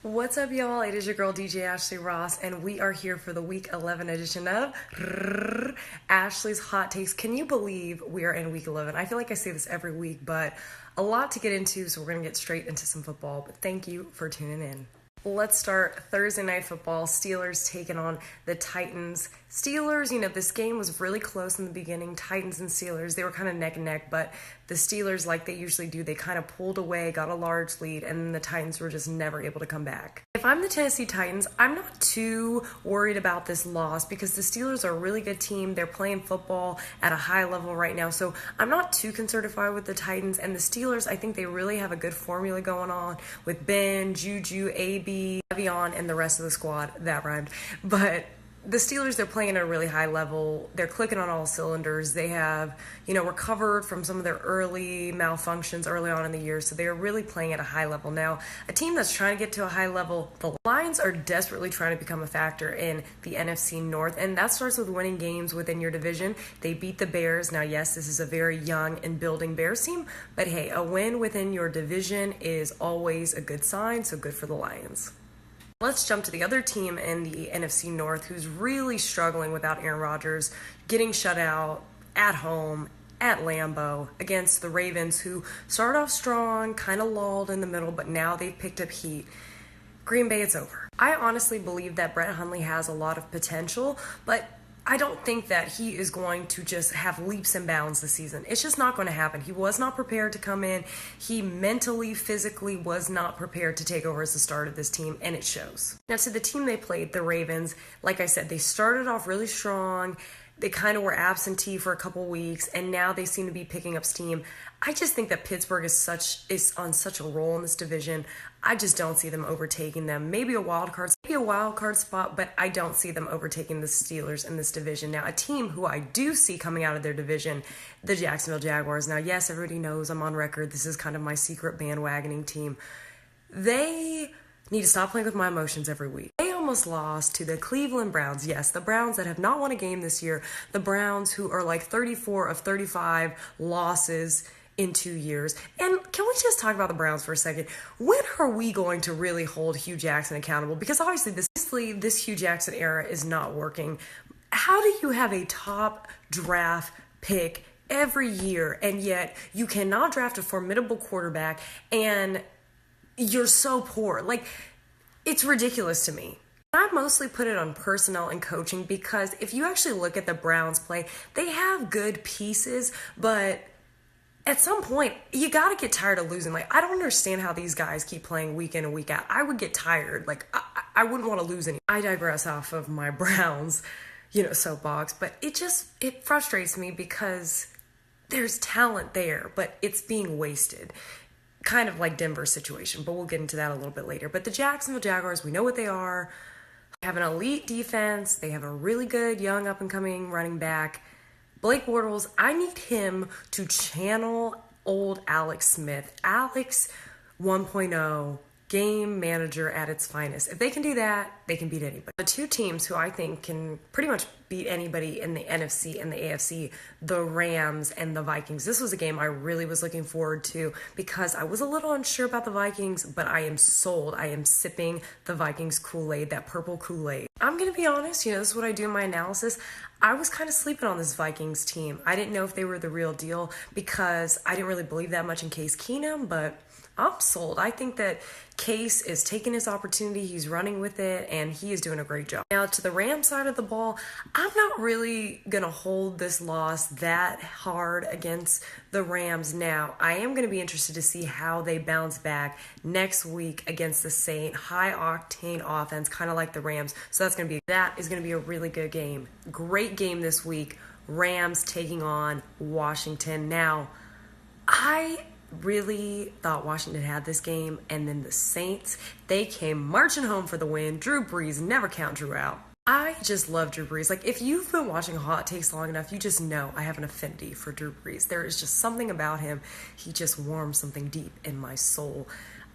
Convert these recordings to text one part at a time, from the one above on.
What's up, y'all? It is your girl DJ Ashley Ross, and we are here for the week 11 edition of Ashley's Hot Takes. Can you believe we are in week 11? I feel like I say this every week, but a lot to get into, so we're going to get straight into some football. But thank you for tuning in. Let's start Thursday Night Football. Steelers taking on the Titans. Steelers, this game was really close in the beginning. Titans and Steelers, they were kind of neck and neck, but the Steelers, like they usually do, they kind of pulled away, got a large lead, and then the Titans were just never able to come back. If I'm the Tennessee Titans, I'm not too worried about this loss because the Steelers are a really good team. They're playing football at a high level right now, so I'm not too concerned with the Titans. And the Steelers, I think they really have a good formula going on with Ben, Juju, AB, Le'Veon, and the rest of the squad. That rhymed. But the Steelers, they're playing at a really high level. They're clicking on all cylinders. They have, recovered from some of their early malfunctions early on in the year, so they're really playing at a high level. Now, a team that's trying to get to a high level, the Lions are desperately trying to become a factor in the NFC North, and that starts with winning games within your division. They beat the Bears. Now, yes, this is a very young and building Bears team, but hey, a win within your division is always a good sign, so good for the Lions. Let's jump to the other team in the NFC North who's really struggling without Aaron Rodgers, getting shut out at home at Lambeau against the Ravens, who started off strong, kind of lulled in the middle, but now they've picked up heat. Green Bay, it's over. I honestly believe that Brett Hundley has a lot of potential, but I don't think that he is going to just have leaps and bounds this season. It's just not going to happen. He was not prepared to come in. He mentally, physically was not prepared to take over as the start of this team, and it shows. Now, to the team they played, the Ravens, like I said, they started off really strong. They kind of were absentee for a couple weeks, and now they seem to be picking up steam. I just think that Pittsburgh is on such a roll in this division. I just don't see them overtaking them. Maybe a wild card spot, but I don't see them overtaking the Steelers in this division. Now, a team who I do see coming out of their division, the Jacksonville Jaguars. Now, yes, everybody knows I'm on record. This is kind of my secret bandwagoning team. They need to stop playing with my emotions every week. They almost lost to the Cleveland Browns. Yes, the Browns that have not won a game this year. The Browns who are like 34 of 35 losses in 2 years. And can we just talk about the Browns for a second? When are we going to really hold Hugh Jackson accountable? Because obviously this Hugh Jackson era is not working. How do you have a top draft pick every year and yet you cannot draft a formidable quarterback and you're so poor? Like, it's ridiculous to me. I mostly put it on personnel and coaching because if you actually look at the Browns play, they have good pieces, but at some point, you got to get tired of losing. Like, I don't understand how these guys keep playing week in and week out. I would get tired. Like, I wouldn't want to lose any. I digress off of my Browns, soapbox, but it frustrates me because there's talent there, but it's being wasted. Kind of like Denver's situation, but we'll get into that a little bit later. But the Jacksonville Jaguars, we know what they are. They have an elite defense. They have a really good young up-and-coming running back. Blake Bortles, I need him to channel old Alex Smith. Alex 1.0, game manager at its finest. If they can do that, they can beat anybody. The two teams who I think can pretty much beat anybody in the NFC and the AFC, the Rams and the Vikings. This was a game I really was looking forward to because I was a little unsure about the Vikings, but I am sold. I am sipping the Vikings Kool-Aid, that purple Kool-Aid. I'm going to be honest, this is what I do in my analysis. I was kind of sleeping on this Vikings team. I didn't know if they were the real deal because I didn't really believe that much in Case Keenum, but I'm sold. I think that Case is taking his opportunity, he's running with it, and he is doing a great job. Now, to the Rams side of the ball, I'm not really going to hold this loss that hard against the Rams now. I am going to be interested to see how they bounce back next week against the Saint high-octane offense, kind of like the Rams. So that is going to be a really good game. Great game this week. Rams taking on Washington. Now, I really thought Washington had this game, and then the Saints, they came marching home for the win. Drew Brees, never count Drew out. I just love Drew Brees. Like, if you've been watching Hot Takes long enough, you just know I have an affinity for Drew Brees. There is just something about him. He just warms something deep in my soul.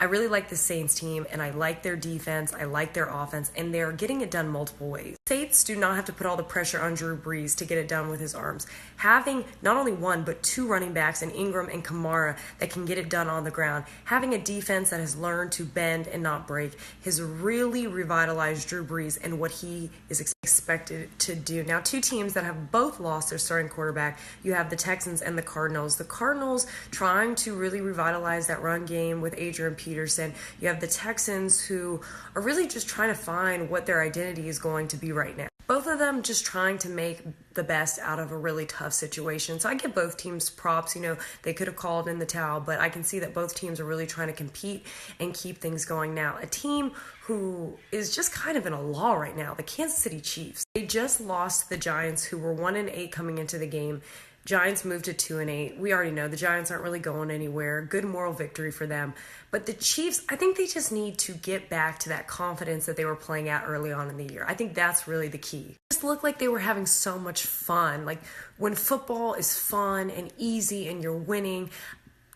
I really like the Saints team, and I like their defense, I like their offense, and they're getting it done multiple ways. Saints do not have to put all the pressure on Drew Brees to get it done with his arms. Having not only one, but two running backs in Ingram and Kamara that can get it done on the ground, having a defense that has learned to bend and not break, has really revitalized Drew Brees and what he is expected to do. Now, two teams that have both lost their starting quarterback, you have the Texans and the Cardinals. The Cardinals trying to really revitalize that run game with Adrian Peterson. You have the Texans who are really just trying to find what their identity is going to be right now. Both of them just trying to make the best out of a really tough situation. So I give both teams props. They could have called in the towel, but I can see that both teams are really trying to compete and keep things going now. A team who is just kind of in a lull right now, the Kansas City Chiefs. They just lost the Giants, who were 1-8 coming into the game. Giants moved to 2-8. We already know the Giants aren't really going anywhere. Good moral victory for them. But the Chiefs, I think they just need to get back to that confidence that they were playing at early on in the year. I think that's really the key. It just looked like they were having so much fun. Like when football is fun and easy and you're winning,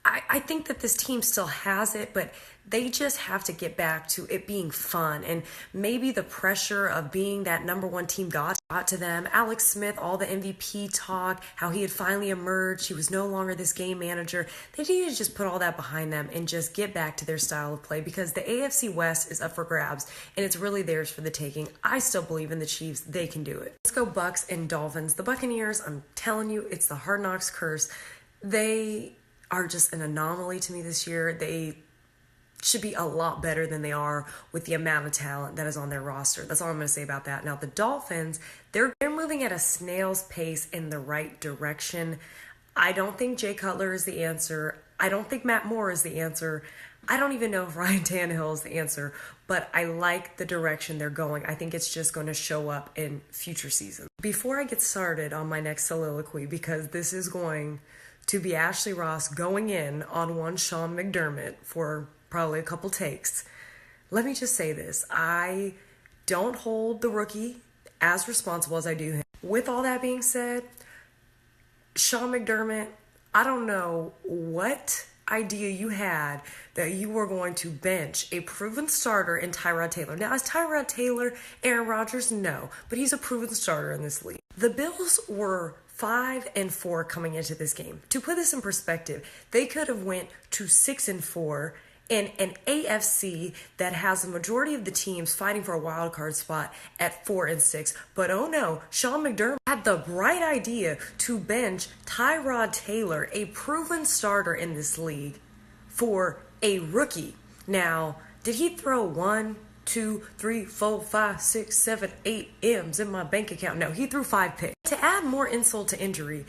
I think that this team still has it, but they just have to get back to it being fun. And maybe the pressure of being that number one team got to them. Alex Smith, all the MVP talk, how he had finally emerged. He was no longer this game manager. They need to just put all that behind them and just get back to their style of play, because the AFC West is up for grabs and it's really theirs for the taking. I still believe in the Chiefs. They can do it. Let's go Bucks and Dolphins. The Buccaneers, I'm telling you, it's the Hard Knocks curse. They are just an anomaly to me this year. They should be a lot better than they are with the amount of talent that is on their roster. That's all I'm going to say about that. Now, the Dolphins, they're moving at a snail's pace in the right direction. I don't think Jay Cutler is the answer. I don't think Matt Moore is the answer. I don't even know if Ryan Tannehill is the answer, but I like the direction they're going. I think it's just going to show up in future seasons. Before I get started on my next soliloquy, because this is going to be Ashley Ross going in on one Sean McDermott for probably a couple takes, let me just say this. I don't hold the rookie as responsible as I do him. With all that being said, Sean McDermott, I don't know what idea you had that you were going to bench a proven starter in Tyrod Taylor. Now, is Tyrod Taylor Aaron Rodgers? No, but he's a proven starter in this league. The Bills were 5-4 coming into this game. To put this in perspective, they could have went to 6-4 in an AFC that has the majority of the teams fighting for a wild card spot at 4-6. But oh no, Sean McDermott had the bright idea to bench Tyrod Taylor, a proven starter in this league, for a rookie. Now, did he throw 1, 2, 3, 4, 5, 6, 7, 8 M's in my bank account? No, he threw 5 picks. To add more insult to injury,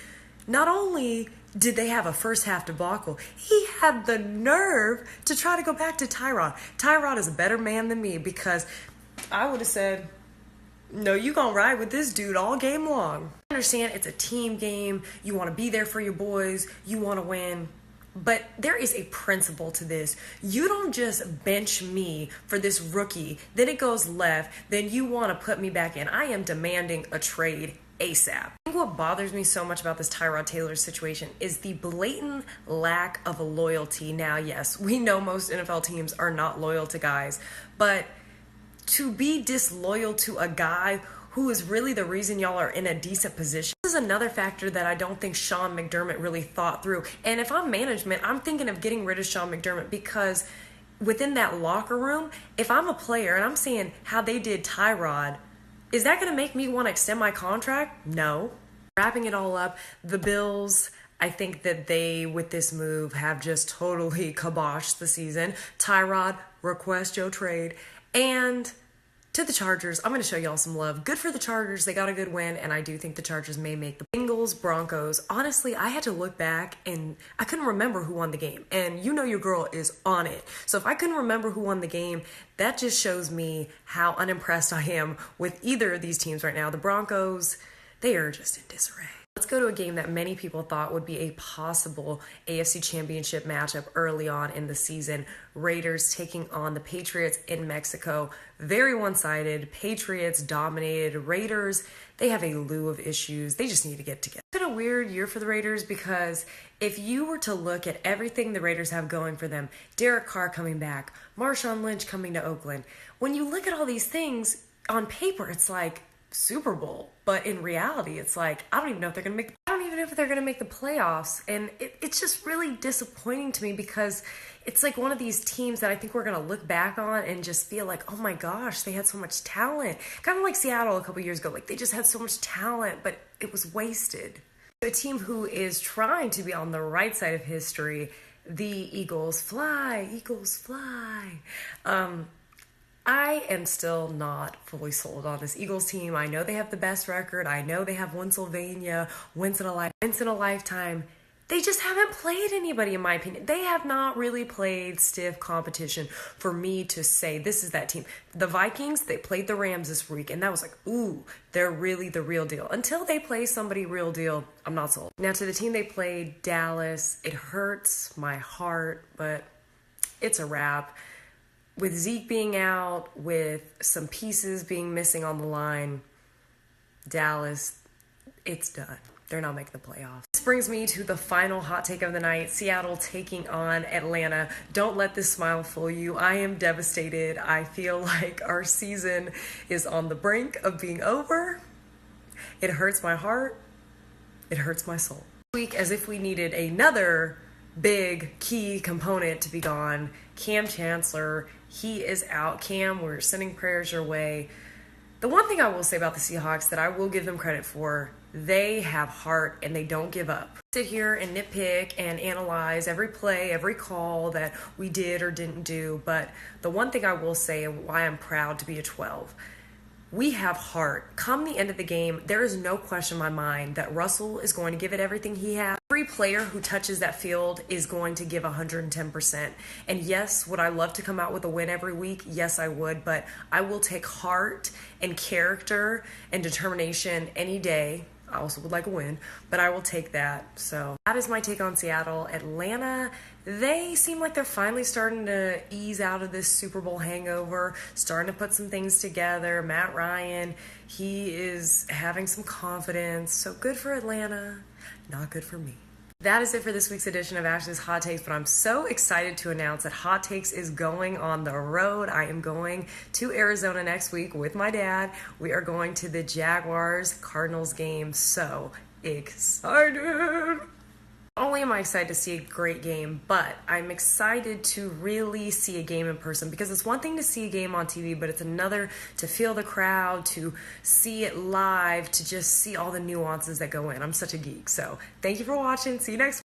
not only did they have a first half debacle, he had the nerve to try to go back to Tyrod. Tyrod is a better man than me, because I would have said, no, you gonna ride with this dude all game long. I understand it's a team game. You want to be there for your boys. You want to win. But there is a principle to this. You don't just bench me for this rookie, then it goes left, then you want to put me back in. I am demanding a trade ASAP. I think what bothers me so much about this Tyrod Taylor situation is the blatant lack of a loyalty. Now, yes, we know most NFL teams are not loyal to guys, but to be disloyal to a guy who is really the reason y'all are in a decent position. This is another factor that I don't think Sean McDermott really thought through. And if I'm management, I'm thinking of getting rid of Sean McDermott, because within that locker room, if I'm a player and I'm seeing how they did Tyrod, is that going to make me want to extend my contract? No. Wrapping it all up, the Bills, I think that they, with this move, have just totally kiboshed the season. Tyrod, request your trade. And to the Chargers, I'm going to show y'all some love. Good for the Chargers. They got a good win, and I do think the Chargers may make the Bengals, Broncos. Honestly, I had to look back, and I couldn't remember who won the game. And you know your girl is on it. So if I couldn't remember who won the game, that just shows me how unimpressed I am with either of these teams right now. The Broncos, they are just in disarray. Let's go to a game that many people thought would be a possible AFC Championship matchup early on in the season. Raiders taking on the Patriots in Mexico. Very one-sided. Patriots dominated. Raiders, they have a slew of issues. They just need to get together. It's been a weird year for the Raiders because if you were to look at everything the Raiders have going for them, Derek Carr coming back, Marshawn Lynch coming to Oakland, when you look at all these things, on paper, it's like Super Bowl, but in reality, it's like I don't even know if they're gonna make the playoffs, and it's just really disappointing to me because it's like one of these teams that I think we're gonna look back on and just feel like, oh my gosh, they had so much talent, kind of like Seattle a couple years ago. Like they just had so much talent, but it was wasted. A team who is trying to be on the right side of history, the Eagles fly, Eagles fly. I am still not fully sold on this Eagles team. I know they have the best record. I know they have Pennsylvania, once in a lifetime. They just haven't played anybody, in my opinion. They have not really played stiff competition for me to say this is that team. The Vikings, they played the Rams this week, and that was like, ooh, they're really the real deal. Until they play somebody real deal, I'm not sold. Now, to the team they played, Dallas, it hurts my heart, but it's a wrap. With Zeke being out, with some pieces being missing on the line, Dallas, it's done. They're not making the playoffs. This brings me to the final hot take of the night. Seattle taking on Atlanta. Don't let this smile fool you. I am devastated. I feel like our season is on the brink of being over. It hurts my heart. It hurts my soul. This week, as if we needed another big key component to be gone, Kam Chancellor, he is out. Cam, we're sending prayers your way. The one thing I will say about the Seahawks that I will give them credit for, they have heart and they don't give up. Sit here and nitpick and analyze every play, every call that we did or didn't do, but the one thing I will say and why I'm proud to be a 12, we have heart. Come the end of the game, there is no question in my mind that Russell is going to give it everything he has. Every player who touches that field is going to give 110%. And yes, would I love to come out with a win every week? Yes, I would, but I will take heart and character and determination any day. I also would like a win, but I will take that. So that is my take on Seattle. Atlanta, they seem like they're finally starting to ease out of this Super Bowl hangover, starting to put some things together. Matt Ryan, he is having some confidence. So good for Atlanta, not good for me. That is it for this week's edition of Ashley's Hot Takes, but I'm so excited to announce that Hot Takes is going on the road. I am going to Arizona next week with my dad. We are going to the Jaguars-Cardinals game. So excited! Not only am I excited to see a great game, but I'm excited to really see a game in person because it's one thing to see a game on TV, but it's another to feel the crowd, to see it live, to just see all the nuances that go in. I'm such a geek. So thank you for watching. See you next week.